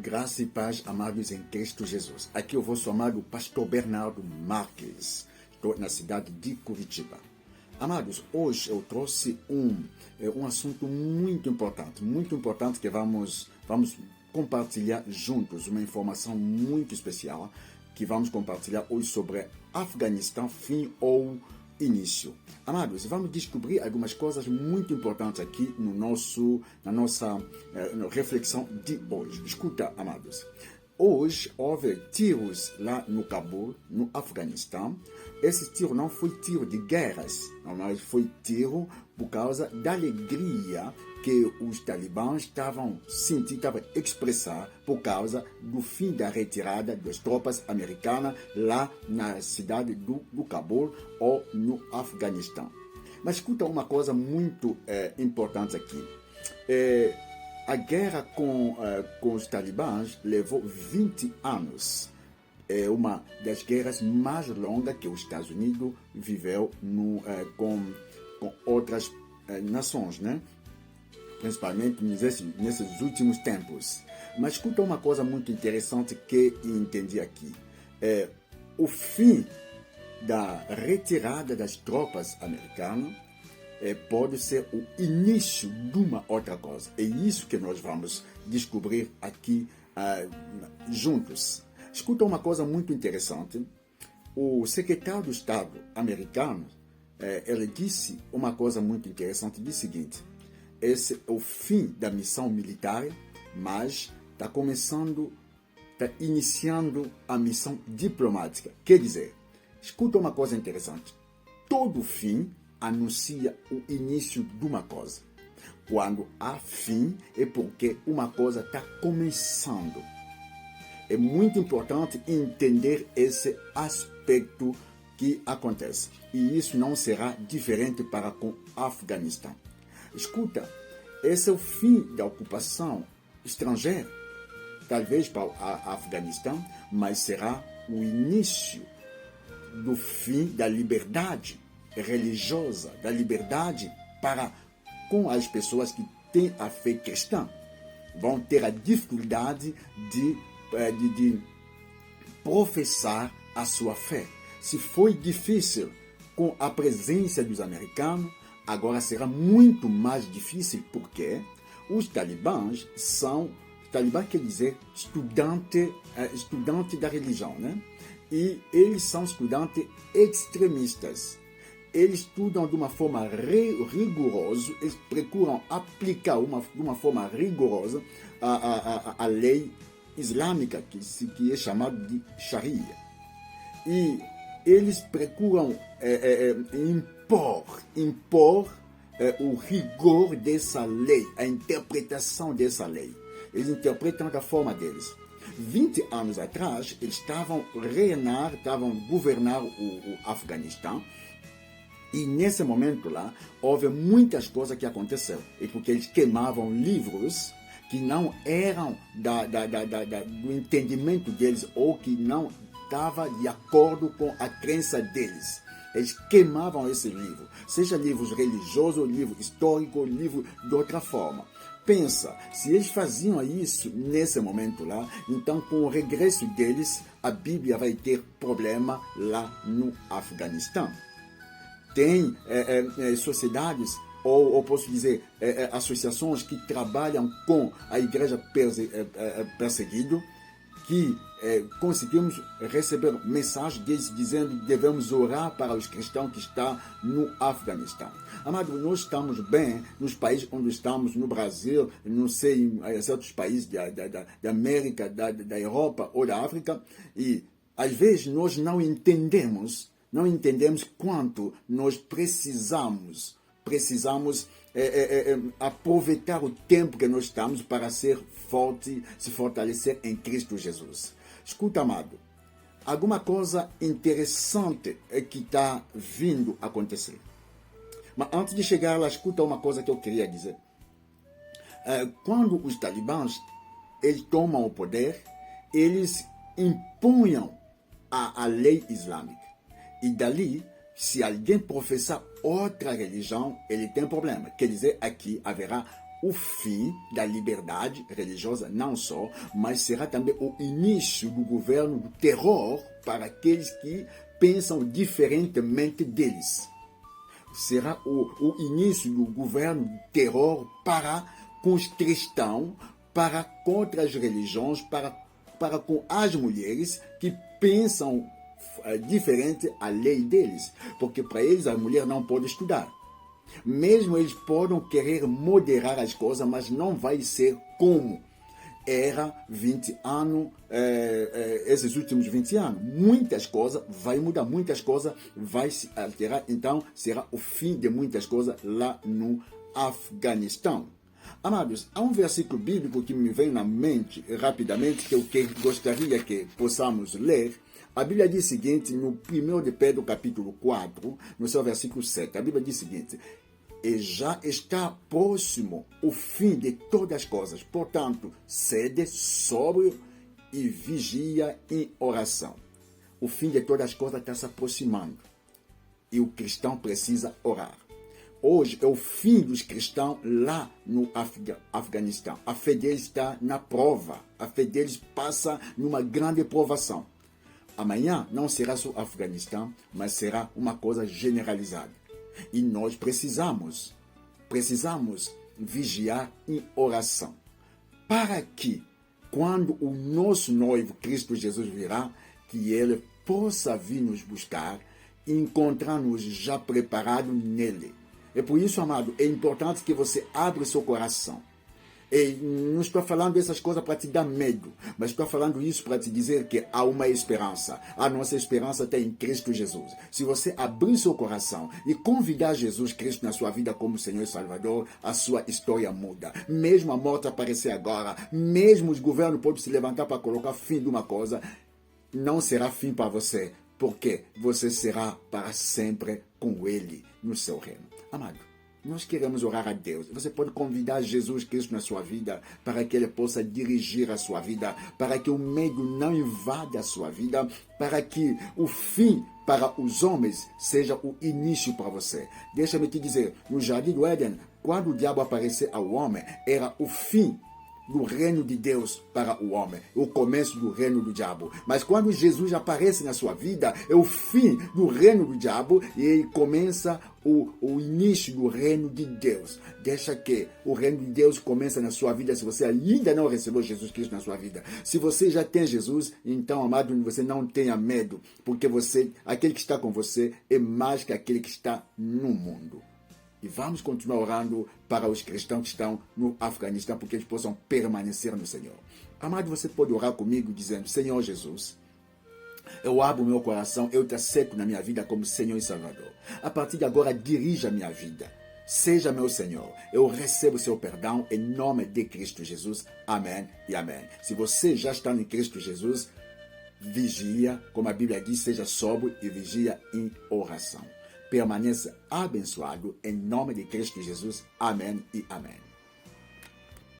Graça e paz, amados em Cristo Jesus. Aqui é o vosso amado pastor Bernardo Marques. Estou na cidade de Curitiba. Amados, hoje eu trouxe um assunto muito importante que vamos compartilhar juntos, uma informação muito especial que vamos compartilhar hoje sobre Afeganistão, fim ou início. Amados, vamos descobrir algumas coisas muito importantes aqui na nossa reflexão de hoje. Escuta, amados. Hoje houve tiros lá no Cabul, no Afeganistão. Esse tiro não foi tiro de guerras, mas foi tiro por causa da alegria que os talibãs estavam a expressar por causa do fim da retirada das tropas americanas lá na cidade do Cabul ou no Afeganistão. Mas escuta uma coisa muito importante aqui. A guerra com os talibãs levou 20 anos. É uma das guerras mais longas que os Estados Unidos viveu com outras nações, né? Principalmente nesses últimos tempos. Mas escuta uma coisa muito interessante que entendi aqui. O fim da retirada das tropas americanas pode ser o início de uma outra coisa. É isso que nós vamos descobrir aqui juntos. Escuta uma coisa muito interessante. O secretário de Estado americano, ele disse uma coisa muito interessante, disse o seguinte: esse é o fim da missão militar, mas está iniciando a missão diplomática. Quer dizer, escuta uma coisa interessante. Todo fim anuncia o início de uma coisa. Quando há fim, é porque uma coisa está começando. É muito importante entender esse aspecto que acontece. E isso não será diferente para com o Afeganistão. Escuta, esse é o fim da ocupação estrangeira, talvez para o Afeganistão, mas será o início do fim da liberdade religiosa, da liberdade para com as pessoas que têm a fé cristã. Vão ter a dificuldade de professar a sua fé. Se foi difícil com a presença dos americanos, agora será muito mais difícil, porque os talibãs quer dizer estudante da religião, né? E eles são estudantes extremistas. Eles estudam de uma forma rigorosa, eles procuram aplicar de uma forma rigorosa a lei islâmica, que é chamada de Sharia. E eles procuram impor o rigor dessa lei, a interpretação dessa lei. Eles interpretam da forma deles. 20 anos atrás, eles estavam governar o Afeganistão. E nesse momento lá, houve muitas coisas que aconteceram. E porque eles queimavam livros que não eram do entendimento deles ou que não estava de acordo com a crença deles. Eles queimavam esse livro, seja livros religiosos, livro histórico, livro de outra forma. Pensa, se eles faziam isso nesse momento lá, então com o regresso deles, a Bíblia vai ter problema lá no Afeganistão. Tem sociedades, ou posso dizer, associações que trabalham com a igreja perseguida, que conseguimos receber mensagens deles dizendo que devemos orar para os cristãos que estão no Afeganistão. Amado, nós estamos bem nos países onde estamos, no Brasil, não sei, em certos países da América, da Europa ou da África, e às vezes nós não entendemos quanto nós precisamos aproveitar o tempo que nós estamos para ser forte, se fortalecer em Cristo Jesus. Escuta, amado, alguma coisa interessante é que está vindo acontecer. Mas antes de chegar lá, escuta uma coisa que eu queria dizer. Quando os talibãs eles tomam o poder, eles impunham a lei islâmica. E dali, se alguém professar outra religião, ele tem problema. Quer dizer, aqui haverá o fim da liberdade religiosa, não só, mas será também o início do governo do terror para aqueles que pensam diferentemente deles. Será o início do governo do terror para com os cristãos, para contra as religiões, para com as mulheres que pensam diferente a lei deles. Porque para eles a mulher não pode estudar. Mesmo eles podem querer moderar as coisas, mas não vai ser como era 20 anos, esses últimos 20 anos. Muitas coisas vai mudar, muitas coisas vai se alterar. Então, será o fim de muitas coisas lá no Afeganistão. Amados, há um versículo bíblico que me vem na mente rapidamente, que eu gostaria que possamos ler. A Bíblia diz o seguinte, no 1 de Pedro, capítulo 4, no seu versículo 7, a Bíblia diz o seguinte: e já está próximo o fim de todas as coisas. Portanto, sede sóbrio e vigia em oração. O fim de todas as coisas está se aproximando. E o cristão precisa orar. Hoje é o fim dos cristãos lá no Afeganistão. A fé deles está na prova. A fé deles passa numa grande provação. Amanhã não será só o Afeganistão, mas será uma coisa generalizada. E nós precisamos vigiar em oração, para que, quando o nosso noivo Cristo Jesus virá, que ele possa vir nos buscar e encontrar-nos já preparados nele. É por isso, amado, é importante que você abra o seu coração. E não estou falando essas coisas para te dar medo, mas estou falando isso para te dizer que há uma esperança. A nossa esperança está em Cristo Jesus. Se você abrir seu coração e convidar Jesus Cristo na sua vida como Senhor e Salvador, a sua história muda. Mesmo a morte aparecer agora, mesmo os governos podem se levantar para colocar fim de uma coisa, não será fim para você, porque você será para sempre com Ele no seu reino. Amado, nós queremos orar a Deus. Você pode convidar Jesus Cristo na sua vida para que Ele possa dirigir a sua vida, para que o medo não invada a sua vida, para que o fim para os homens seja o início para você. Deixa-me te dizer, no Jardim do Éden, quando o diabo apareceu ao homem, era o fim do reino de Deus para o homem, o começo do reino do diabo. Mas quando Jesus aparece na sua vida, é o fim do reino do diabo e ele começa o início do reino de Deus. Deixa que o reino de Deus comece na sua vida se você ainda não recebeu Jesus Cristo na sua vida. Se você já tem Jesus, então, amado, você não tenha medo, porque aquele que está com você é mais que aquele que está no mundo. E vamos continuar orando para os cristãos que estão no Afeganistão, porque eles possam permanecer no Senhor. Amado, você pode orar comigo dizendo: Senhor Jesus, eu abro meu coração, eu te aceito na minha vida como Senhor e Salvador. A partir de agora, dirija a minha vida. Seja meu Senhor. Eu recebo o seu perdão em nome de Cristo Jesus. Amém e amém. Se você já está em Cristo Jesus, vigia, como a Bíblia diz, seja sóbrio e vigia em oração. Permaneça abençoado em nome de Cristo Jesus. Amém e amém.